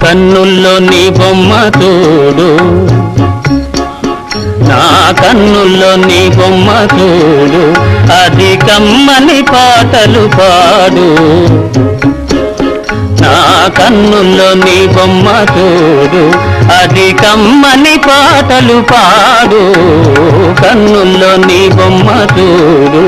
కన్నుల్లో నీ బొమ్మ చూడు, నా కన్నుల్లో నీ బొమ్మ చూడు, అది కమ్మని పాటలు పాడు. నా కన్నుల్లో నీ బొమ్మ చూడు, అది కమ్మని పాటలు పాడు. కన్నుల్లో నీ బొమ్మ చూడు.